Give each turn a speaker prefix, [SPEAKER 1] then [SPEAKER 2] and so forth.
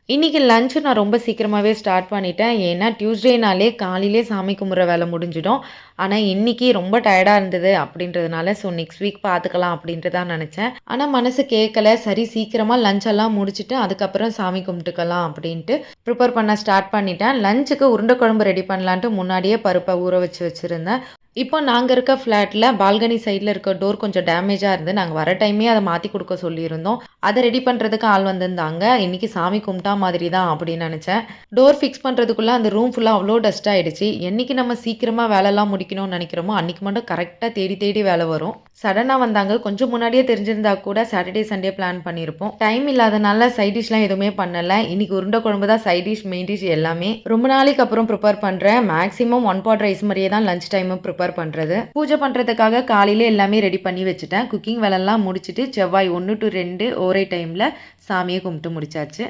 [SPEAKER 1] இன்னைக்கு லஞ்ச் நான் ரொம்ப சீக்கிரமாவே ஸ்டார்ட் பண்ணிட்டேன். ஏன்னா, டியூஸ்டேனாலே காலையிலே சாமி கும்பிடுற வேலை முடிஞ்சிடும். ஆனா, இன்னைக்கு ரொம்ப டயர்டா இருந்தது அப்படின்றதுனால, நெக்ஸ்ட் வீக் பார்த்துக்கலாம் அப்படின்ட்டு தான் நெனச்சேன். ஆனா, மனசு கேட்கல. சரி சீக்கிரமா லஞ்ச் எல்லாம் முடிச்சுட்டு, அதுக்கப்புறம் சாமி கும்பிட்டுக்கலாம் அப்படின்ட்டு ப்ரிப்பேர் பண்ண ஸ்டார்ட் பண்ணிட்டேன். லஞ்சுக்கு உருண்டை குழம்பு ரெடி பண்ணலான்ட்டு முன்னாடியே பருப்ப ஊற வச்சிருந்தேன். இப்போ நாங்க இருக்க ஃப்ளாட்ல பால்கனி சைட்ல இருக்க டோர் கொஞ்சம் டேமேஜா இருந்து, நாங்க வர டைமே அத மாத்தி குடுக்க சொல்லியிருந்தோம். அத ரெடி பண்றதுக்கு ஆள் வந்திருந்தாங்க. இன்னைக்கு சாமி கும்பிட்டா மாதிரி தான் அப்படின்னு நெனச்சேன். டோர் ஃபிக்ஸ் பண்றதுக்குள்ள அந்த ரூம் ஃபுல்லா அவ்ளோ டஸ்ட் ஆயிடுச்சு. என்னைக்கு நம்ம சீக்கிரமா வேலைலாம் முடிக்கணும்னு நெனைக்கிறோமோ, அன்னைக்கு மட்டும் கரெக்ட்டா தேடி தேடி வேல வரும். சடனா வந்தாங்க. கொஞ்சம் முன்னாடியே தெரிஞ்சிருந்தா கூட சாட்டர்டே, சண்டே பிளான் பண்ணியிருப்போம். டைம் இல்லாதனால சைட் டிஷ்லாம் எதுவுமே பண்ணல. இன்னைக்கு உருண்ட குழம்பு தான் சைட் டிஷ், மெயின் டிஷ் எல்லாமே. ரொம்ப நாளைக்கு அப்புறம் ப்ரிப்பேர் பண்றேன். மேக்ஸிமம் 1 பாட் ரைஸ் மாரியே தான் லஞ்ச் டைமும் ப்ரிப்பேர் பண்றது. பூஜை பண்றதுக்காக காலையில எல்லாமே ரெடி பண்ணி வச்சுட்டேன். குக்கிங் வேலைலாம் முடிச்சுட்டு செவ்வாய் 1 டூ 2 ஓரை டைம்ல சாமிய கும்பிட்டு முடிச்சாச்சு.